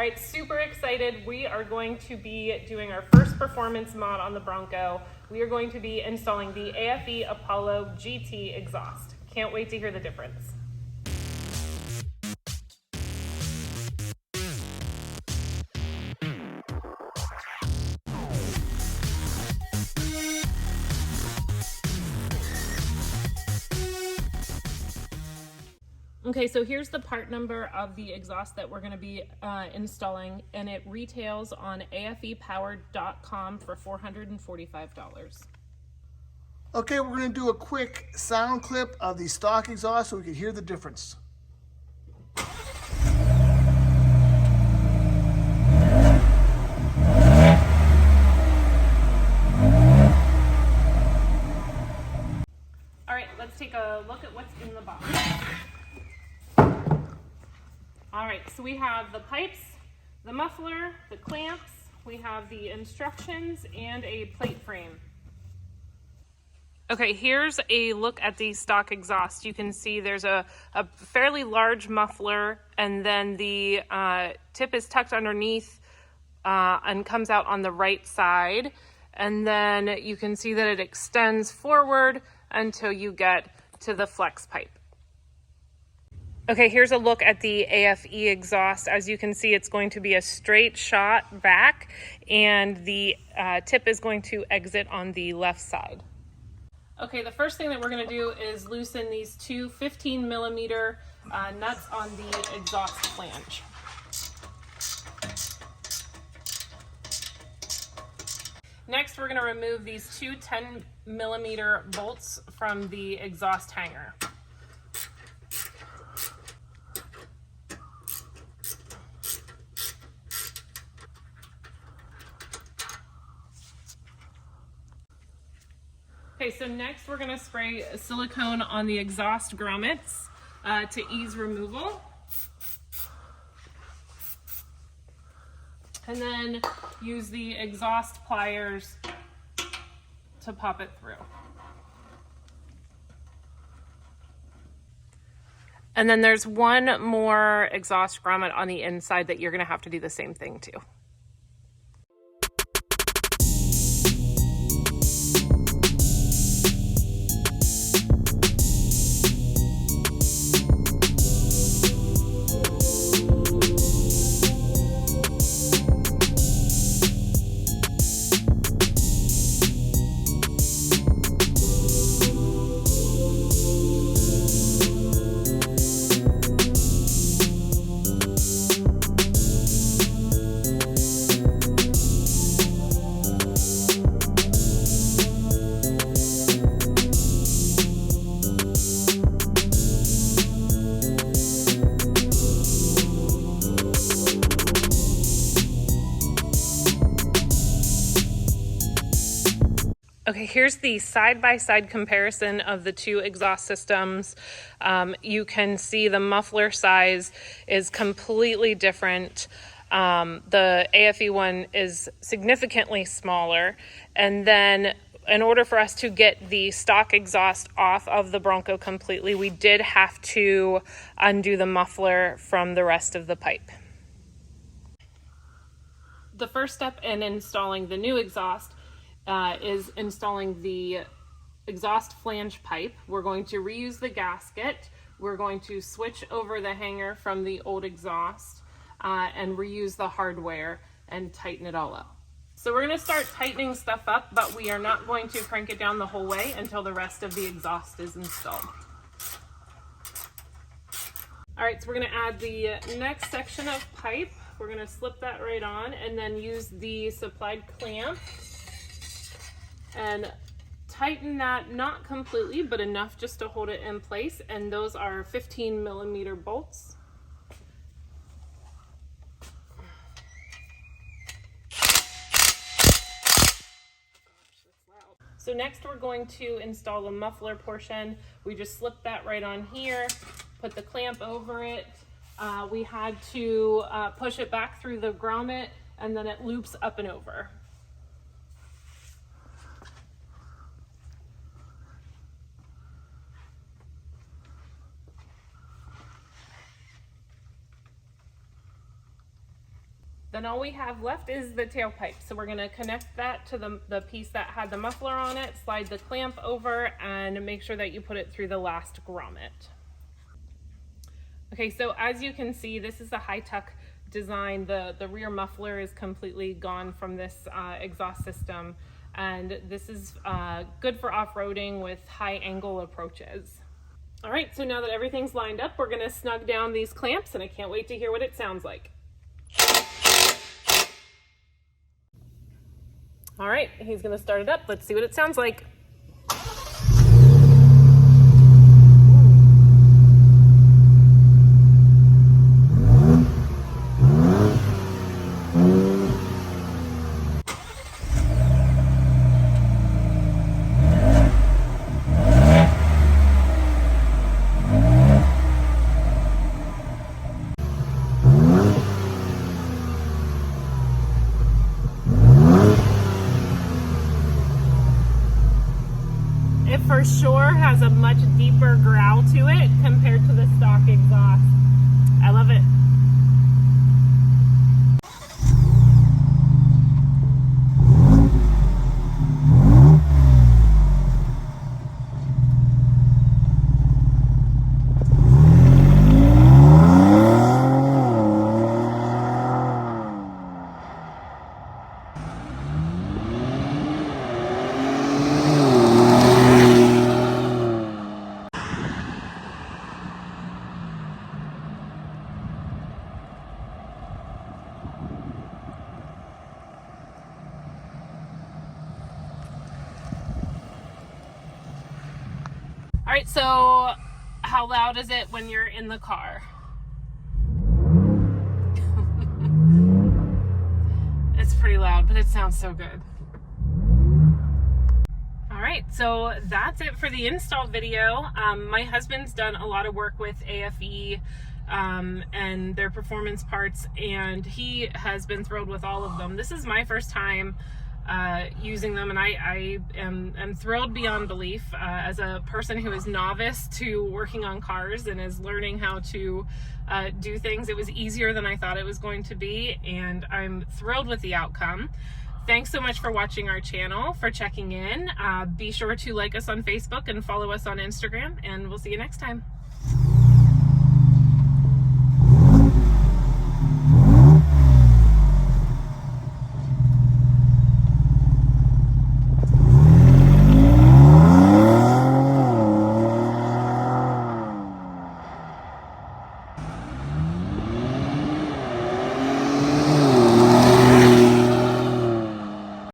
All right, super excited. We are going to be doing our first performance mod on the Bronco. We are going to be installing the AFE Apollo GT exhaust. Can't wait to hear the difference. Okay, so here's the part number of the exhaust that we're going to be installing, and it retails on afepowered.com for $445. Okay, we're going to do a quick sound clip of the stock exhaust so we can hear the difference. All right, let's take a look at what's in the box. All right, so we have the pipes, the muffler, the clamps, we have the instructions, and a plate frame. Okay, here's a look at the stock exhaust. You can see there's a fairly large muffler, and then the tip is tucked underneath and comes out on the right side. And then you can see that it extends forward until you get to the flex pipe. Okay, here's a look at the AFE exhaust. As you can see, it's going to be a straight shot back, and the tip is going to exit on the left side. Okay, the first thing that we're going to do is loosen these two 15mm nuts on the exhaust flange. Next, we're going to remove these two 10mm bolts from the exhaust hanger. Okay, so next we're going to spray silicone on the exhaust grommets to ease removal. And then use the exhaust pliers to pop it through. And then there's one more exhaust grommet on the inside that you're going to have to do the same thing to. Okay, here's the side-by-side comparison of the two exhaust systems. You can see the muffler size is completely different. The AFE one is significantly smaller. And then in order for us to get the stock exhaust off of the Bronco completely, we did have to undo the muffler from the rest of the pipe. The first step in installing the new exhaust is installing the exhaust flange pipe. We're going to reuse the gasket. We're going to switch over the hanger from the old exhaust and reuse the hardware and tighten it all up. So we're going to start tightening stuff up, but we are not going to crank it down the whole way until the rest of the exhaust is installed. All right, so we're going to add the next section of pipe. We're going to slip that right on and then use the supplied clamp and tighten that, not completely, but enough just to hold it in place. And those are 15mm bolts. So next we're going to install the muffler portion. We just slip that right on here, put the clamp over it. We had to push it back through the grommet, and then it loops up and over. Then all we have left is the tailpipe. So we're gonna connect that to the piece that had the muffler on it, slide the clamp over, and make sure that you put it through the last grommet. Okay, so as you can see, this is the high tuck design. The rear muffler is completely gone from this exhaust system, and this is good for off-roading with high angle approaches. All right, so now that everything's lined up, we're gonna snug down these clamps, and I can't wait to hear what it sounds like. All right, he's gonna start it up. Let's see what it sounds like. It for sure has a much deeper growl to it compared to the stock exhaust. I love it. All right, so how loud is it when you're in the car? It's pretty loud, but it sounds so good. All right, so that's it for the install video. My husband's done a lot of work with AFE and their performance parts, and he has been thrilled with all of them. This is my first time using them, and I am thrilled beyond belief as a person who is novice to working on cars and is learning how to do things. It was easier than I thought it was going to be, and I'm thrilled with the outcome. Thanks so much for watching our channel, for checking in. Be sure to like us on Facebook and follow us on Instagram, and we'll see you next time.